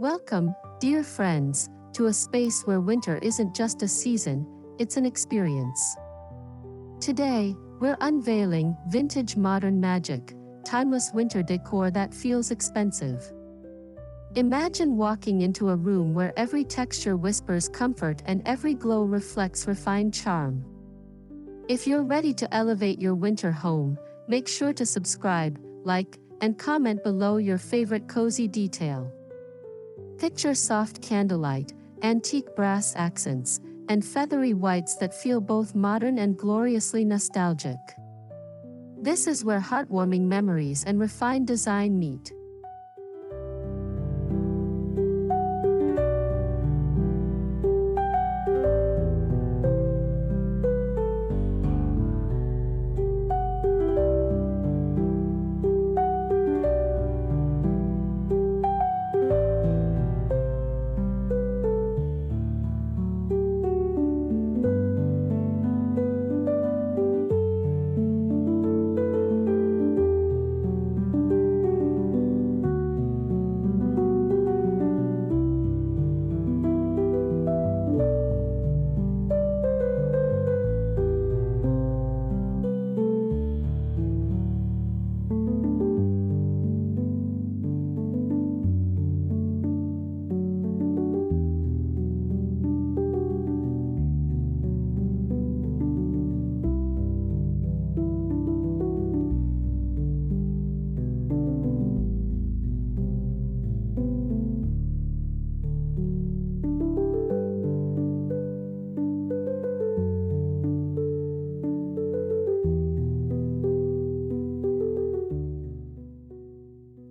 Welcome, dear friends, to a space where winter isn't just a season, it's an experience. Today, we're unveiling vintage modern magic, timeless winter decor that feels expensive. Imagine walking into a room where every texture whispers comfort and every glow reflects refined charm. If you're ready to elevate your winter home, make sure to subscribe, like, and comment below your favorite cozy detail. Picture soft candlelight, antique brass accents, and feathery whites that feel both modern and gloriously nostalgic. This is where heartwarming memories and refined design meet.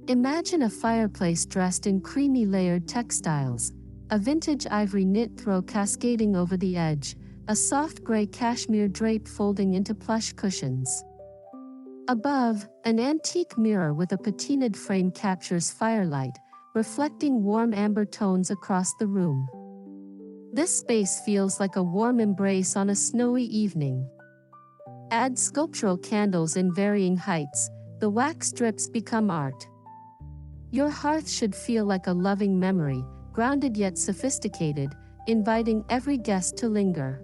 Imagine a fireplace dressed in creamy layered textiles, a vintage ivory knit throw cascading over the edge, a soft gray cashmere drape folding into plush cushions. Above, an antique mirror with a patinaed frame captures firelight, reflecting warm amber tones across the room. This space feels like a warm embrace on a snowy evening. Add sculptural candles in varying heights, the wax strips become art. Your hearth should feel like a loving memory, grounded yet sophisticated, inviting every guest to linger.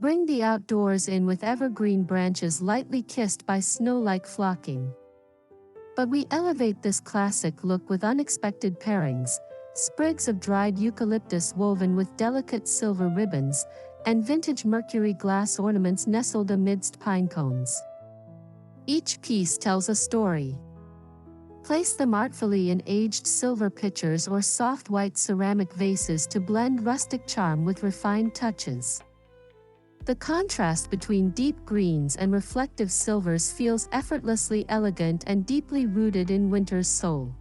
Bring the outdoors in with evergreen branches lightly kissed by snow-like flocking. But we elevate this classic look with unexpected pairings, sprigs of dried eucalyptus woven with delicate silver ribbons, and vintage mercury glass ornaments nestled amidst pine cones. Each piece tells a story. Place them artfully in aged silver pitchers or soft white ceramic vases to blend rustic charm with refined touches. The contrast between deep greens and reflective silvers feels effortlessly elegant and deeply rooted in winter's soul.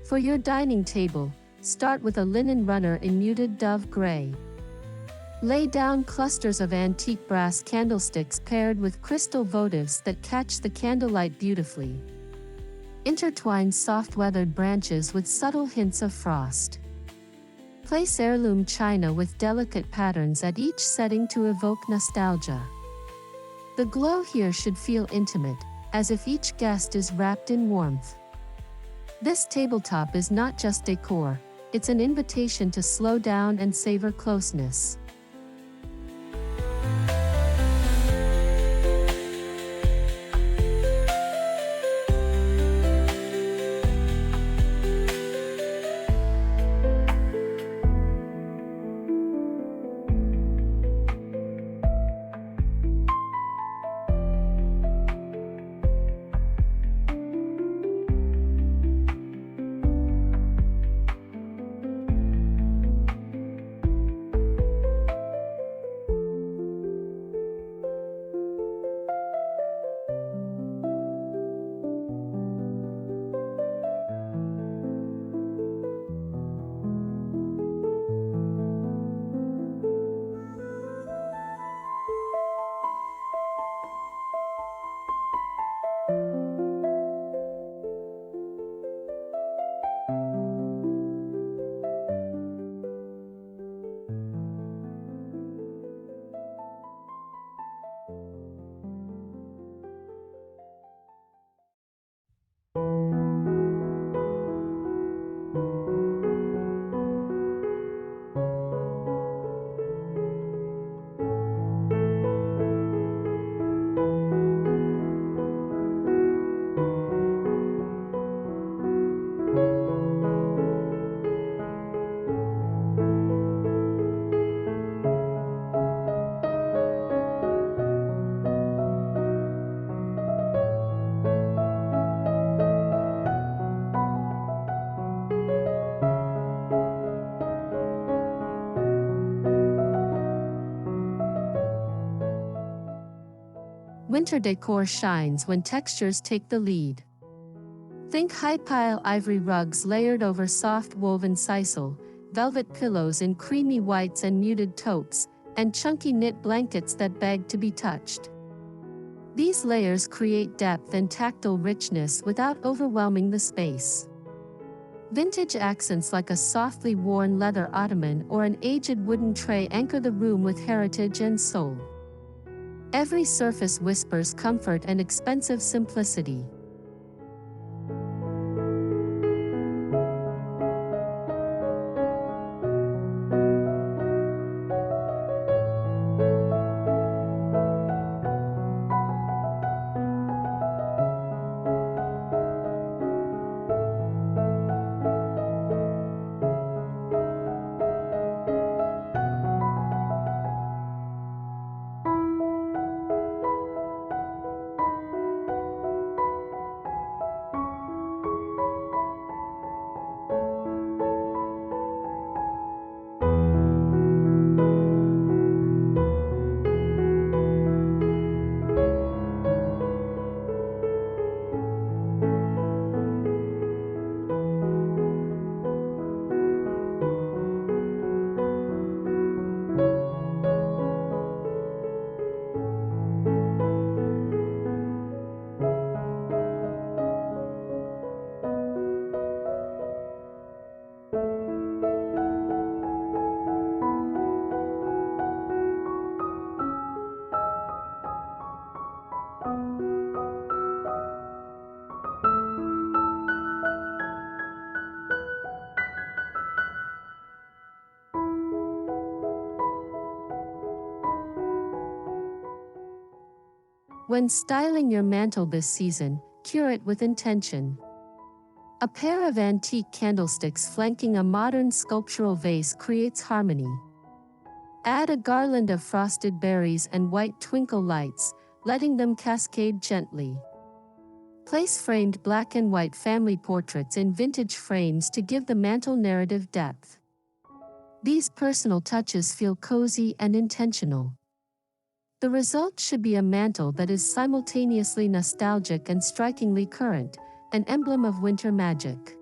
For your dining table, start with a linen runner in muted dove gray. Lay down clusters of antique brass candlesticks paired with crystal votives that catch the candlelight beautifully. Intertwine soft weathered branches with subtle hints of frost. Place heirloom china with delicate patterns at each setting to evoke nostalgia. The glow here should feel intimate, as if each guest is wrapped in warmth. This tabletop is not just decor, it's an invitation to slow down and savor closeness. Winter decor shines when textures take the lead. Think high-pile ivory rugs layered over soft woven sisal, velvet pillows in creamy whites and muted taupes, and chunky knit blankets that beg to be touched. These layers create depth and tactile richness without overwhelming the space. Vintage accents like a softly worn leather ottoman or an aged wooden tray anchor the room with heritage and soul. Every surface whispers comfort and expensive simplicity. When styling your mantel this season, curate with intention. A pair of antique candlesticks flanking a modern sculptural vase creates harmony. Add a garland of frosted berries and white twinkle lights, letting them cascade gently. Place framed black and white family portraits in vintage frames to give the mantel narrative depth. These personal touches feel cozy and intentional. The result should be a mantel that is simultaneously nostalgic and strikingly current, an emblem of winter magic.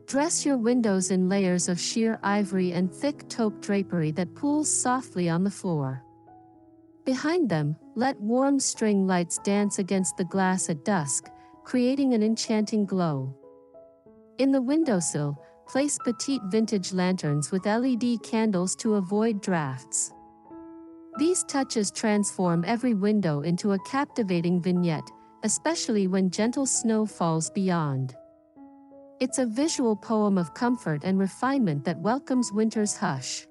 Dress your windows in layers of sheer ivory and thick taupe drapery that pools softly on the floor. Behind them, let warm string lights dance against the glass at dusk, creating an enchanting glow. In the windowsill, place petite vintage lanterns with LED candles to avoid drafts. These touches transform every window into a captivating vignette, especially when gentle snow falls beyond. It's a visual poem of comfort and refinement that welcomes winter's hush.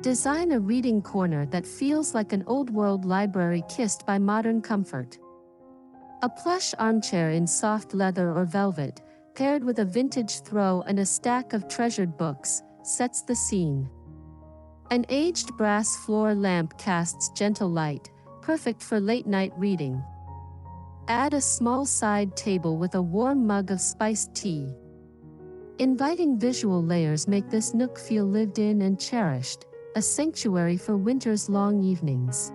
Design a reading corner that feels like an old-world library kissed by modern comfort. A plush armchair in soft leather or velvet, paired with a vintage throw and a stack of treasured books, sets the scene. An aged brass floor lamp casts gentle light, perfect for late-night reading. Add a small side table with a warm mug of spiced tea. Inviting visual layers make this nook feel lived in and cherished, a sanctuary for winter's long evenings.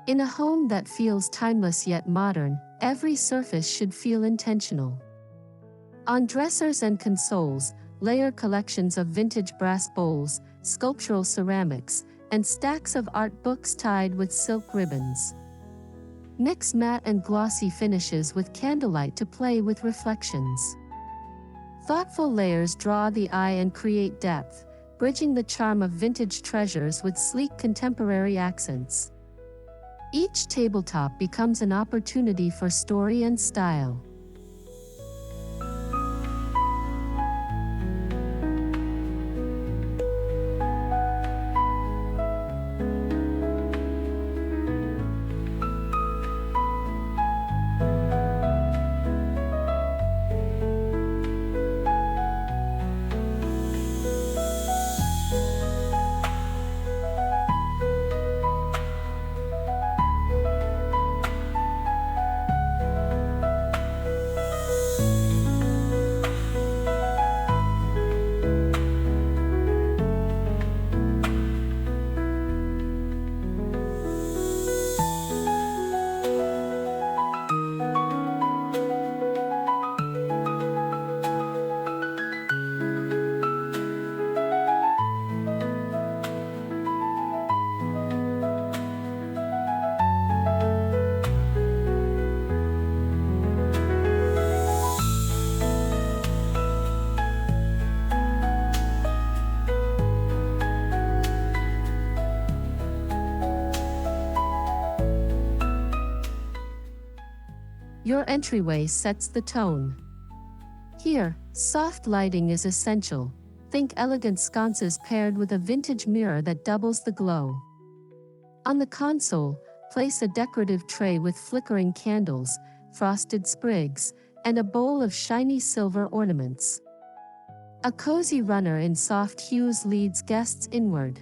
In a home that feels timeless yet modern, every surface should feel intentional. On dressers and consoles, layer collections of vintage brass bowls, sculptural ceramics, and stacks of art books tied with silk ribbons. Mix matte and glossy finishes with candlelight to play with reflections. Thoughtful layers draw the eye and create depth, bridging the charm of vintage treasures with sleek contemporary accents. Each tabletop becomes an opportunity for story and style. Your entryway sets the tone. Here, soft lighting is essential. Think elegant sconces paired with a vintage mirror that doubles the glow. On the console, place a decorative tray with flickering candles, frosted sprigs, and a bowl of shiny silver ornaments. A cozy runner in soft hues leads guests inward.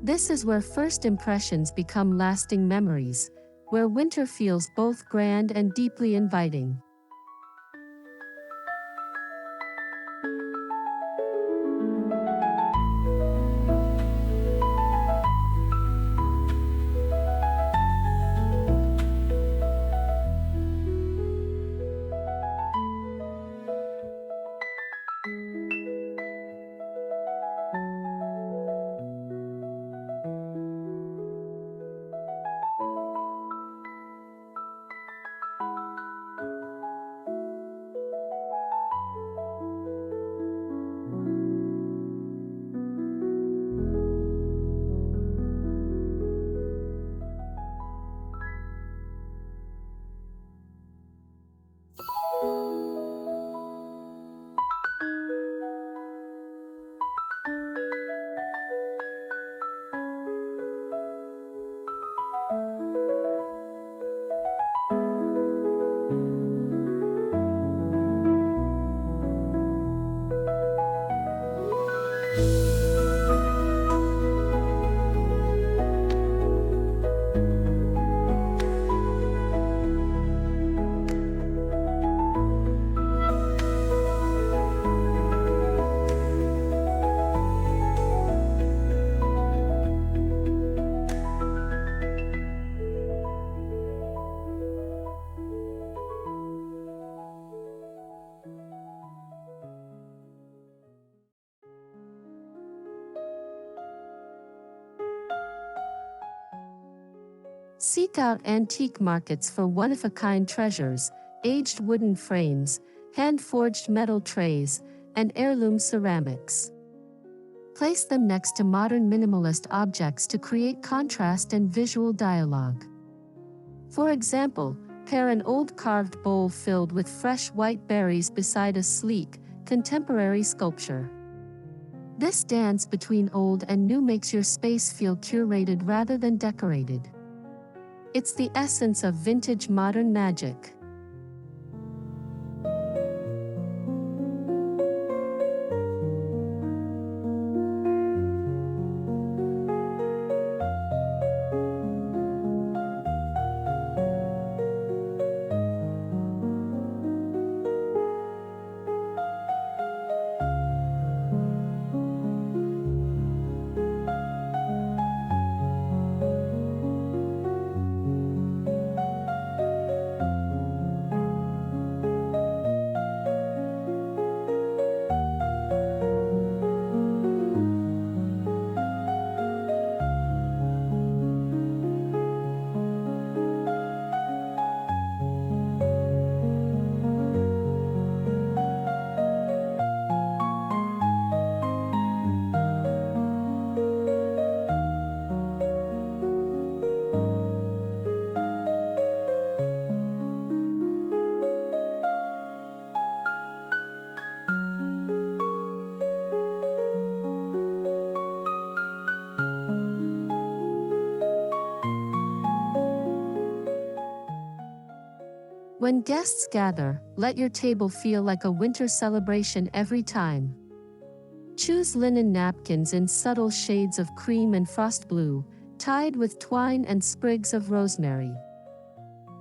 This is where first impressions become lasting memories, where winter feels both grand and deeply inviting. Seek out antique markets for one-of-a-kind treasures, aged wooden frames, hand-forged metal trays, and heirloom ceramics. Place them next to modern minimalist objects to create contrast and visual dialogue. For example, pair an old carved bowl filled with fresh white berries beside a sleek, contemporary sculpture. This dance between old and new makes your space feel curated rather than decorated. It's the essence of vintage modern magic. When guests gather, let your table feel like a winter celebration every time. Choose linen napkins in subtle shades of cream and frost blue, tied with twine and sprigs of rosemary.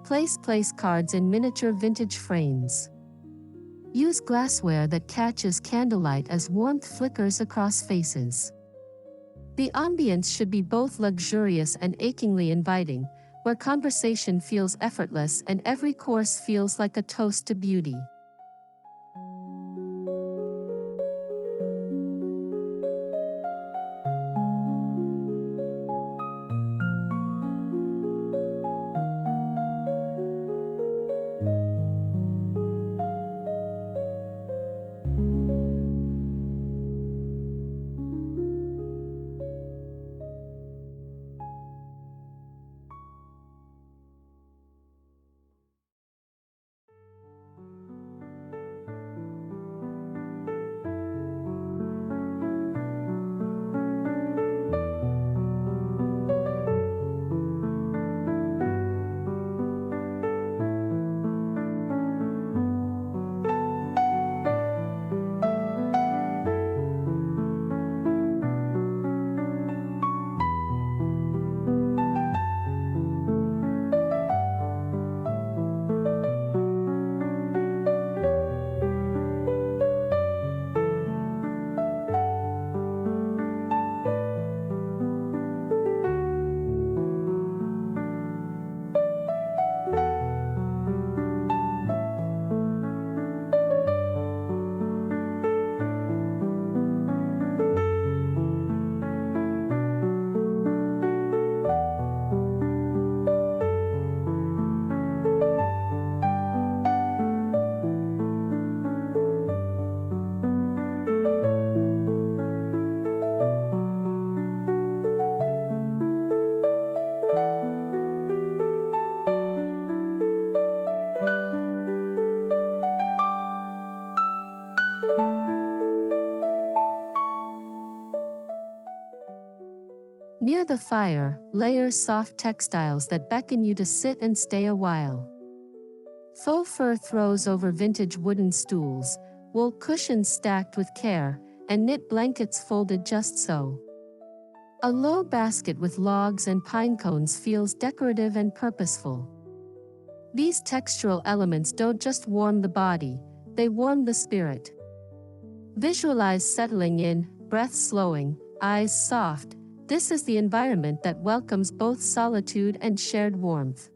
Place cards in miniature vintage frames. Use glassware that catches candlelight as warmth flickers across faces. The ambience should be both luxurious and achingly inviting, where conversation feels effortless and every course feels like a toast to beauty. the fire, layer soft textiles that beckon you to sit and stay a while. Faux fur throws over vintage wooden stools, wool cushions stacked with care, and knit blankets folded just so. A low basket with logs and pine cones feels decorative and purposeful. These textural elements don't just warm the body, they warm the spirit. Visualize settling in, breath slowing, eyes soft. This is the environment that welcomes both solitude and shared warmth.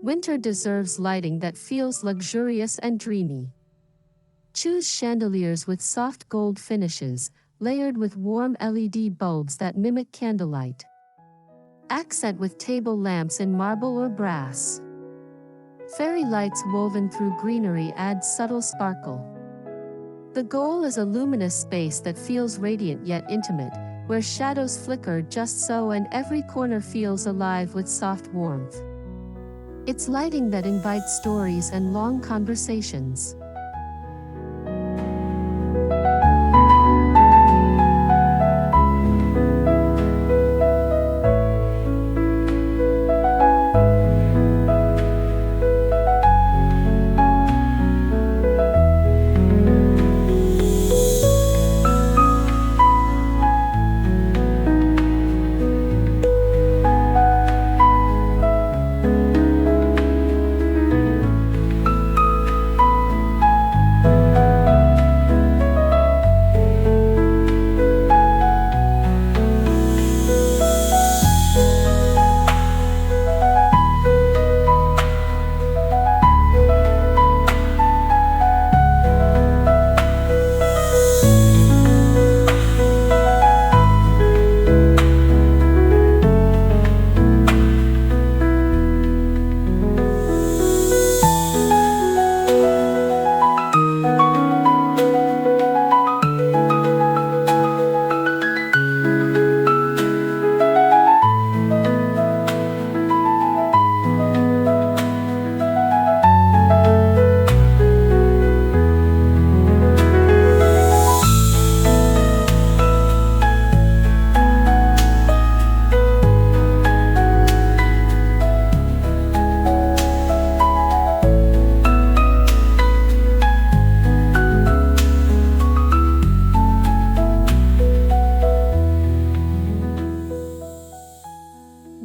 Winter deserves lighting that feels luxurious and dreamy. Choose chandeliers with soft gold finishes, layered with warm LED bulbs that mimic candlelight. Accent with table lamps in marble or brass. Fairy lights woven through greenery add subtle sparkle. The goal is a luminous space that feels radiant yet intimate, where shadows flicker just so and every corner feels alive with soft warmth. It's lighting that invites stories and long conversations.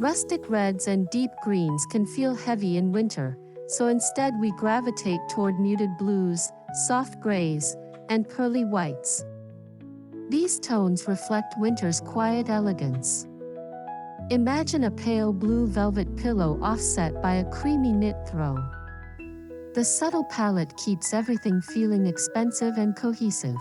Rustic reds and deep greens can feel heavy in winter, so instead we gravitate toward muted blues, soft grays, and pearly whites. These tones reflect winter's quiet elegance. Imagine a pale blue velvet pillow offset by a creamy knit throw. The subtle palette keeps everything feeling expensive and cohesive.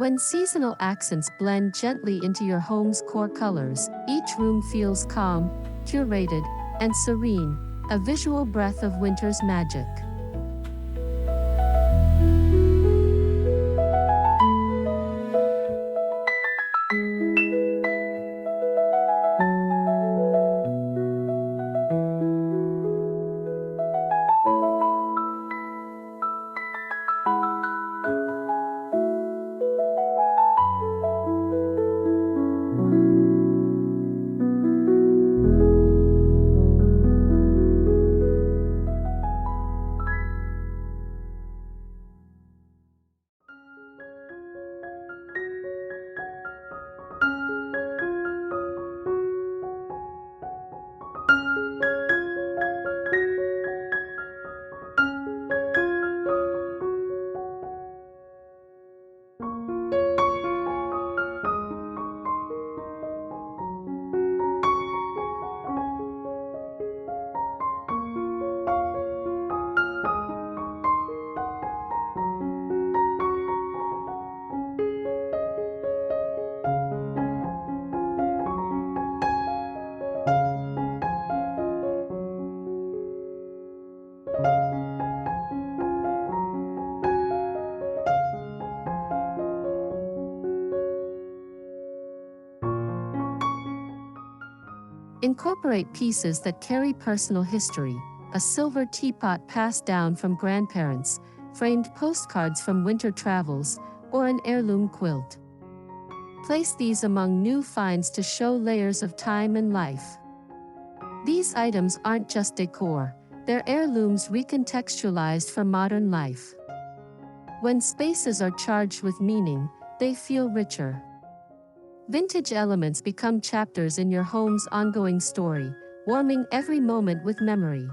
When seasonal accents blend gently into your home's core colors, each room feels calm, curated, and serene, a visual breath of winter's magic. Incorporate pieces that carry personal history, a silver teapot passed down from grandparents, framed postcards from winter travels, or an heirloom quilt. Place these among new finds to show layers of time and life. These items aren't just decor, they're heirlooms recontextualized for modern life. When spaces are charged with meaning, they feel richer. Vintage elements become chapters in your home's ongoing story, warming every moment with memory.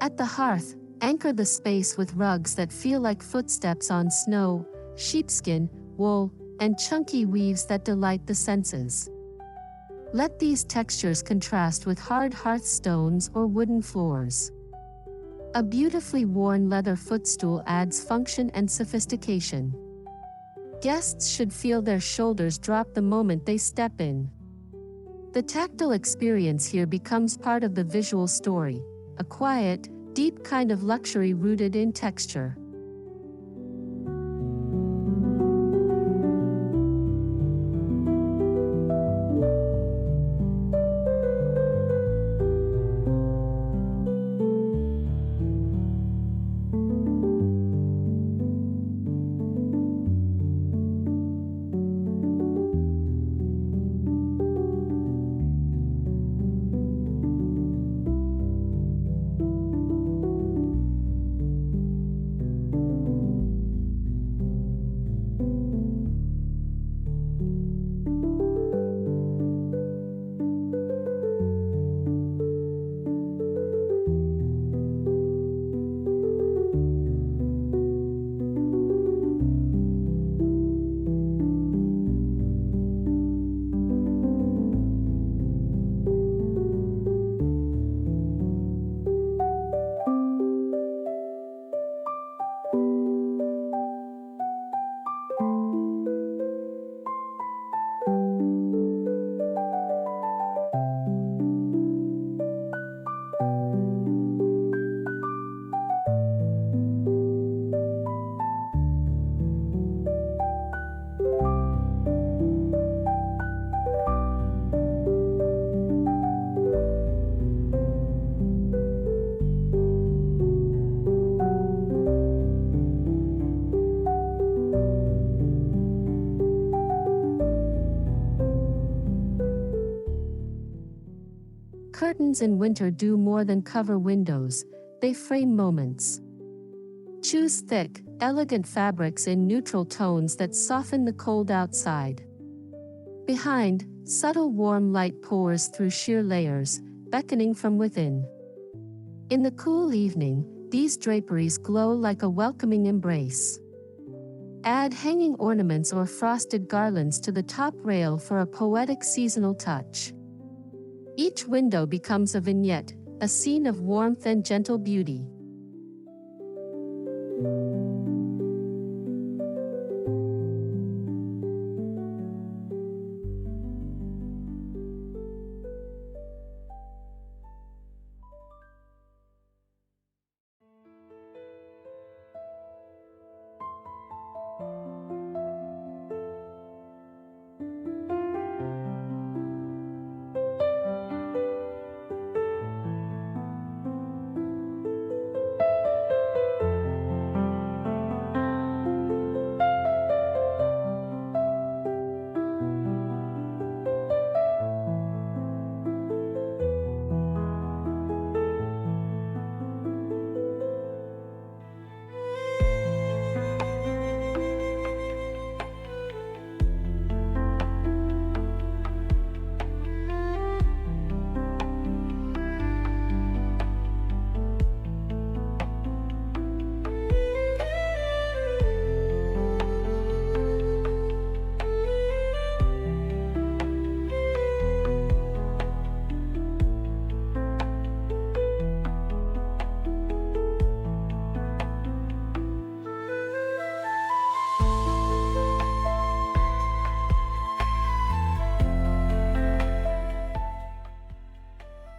At the hearth, anchor the space with rugs that feel like footsteps on snow, sheepskin, wool, and chunky weaves that delight the senses. Let these textures contrast with hard hearthstones or wooden floors. A beautifully worn leather footstool adds function and sophistication. Guests should feel their shoulders drop the moment they step in. The tactile experience here becomes part of the visual story, a quiet, deep kind of luxury rooted in texture. curtains in winter do more than cover windows, they frame moments. Choose thick, elegant fabrics in neutral tones that soften the cold outside. Behind, subtle warm light pours through sheer layers, beckoning from within. In the cool evening, these draperies glow like a welcoming embrace. Add hanging ornaments or frosted garlands to the top rail for a poetic seasonal touch. Each window becomes a vignette, a scene of warmth and gentle beauty.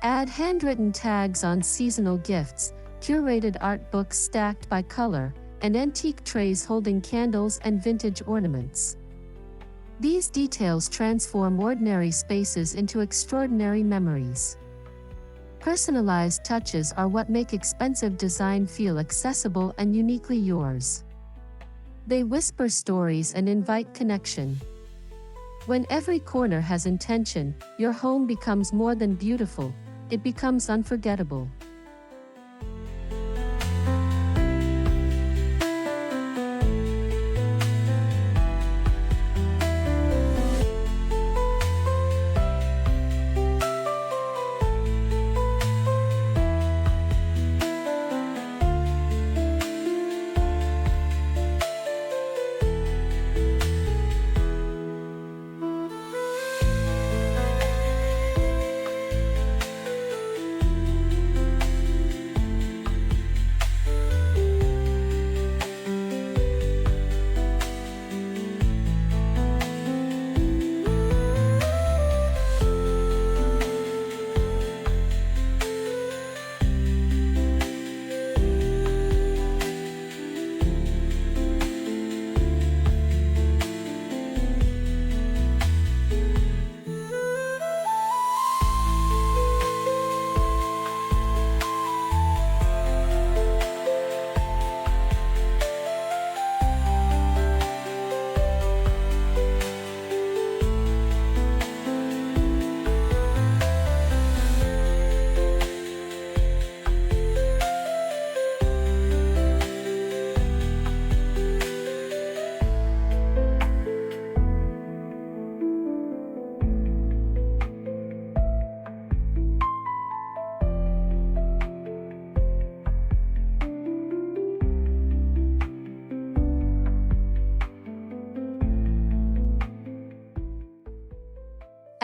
Add handwritten tags on seasonal gifts, curated art books stacked by color, and antique trays holding candles and vintage ornaments. These details transform ordinary spaces into extraordinary memories. Personalized touches are what make expensive design feel accessible and uniquely yours. They whisper stories and invite connection. When every corner has intention, your home becomes more than beautiful, it becomes unforgettable.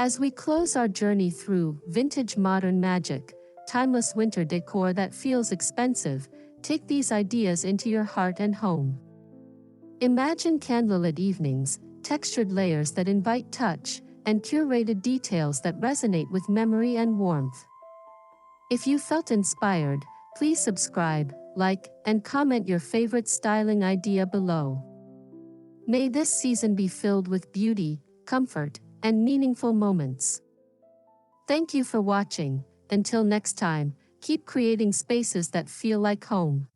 As we close our journey through vintage modern magic, timeless winter decor that feels expensive, take these ideas into your heart and home. Imagine candlelit evenings, textured layers that invite touch, and curated details that resonate with memory and warmth. If you felt inspired, please subscribe, like, and comment your favorite styling idea below. May this season be filled with beauty, comfort, and meaningful moments. Thank you for watching. Until next time, keep creating spaces that feel like home.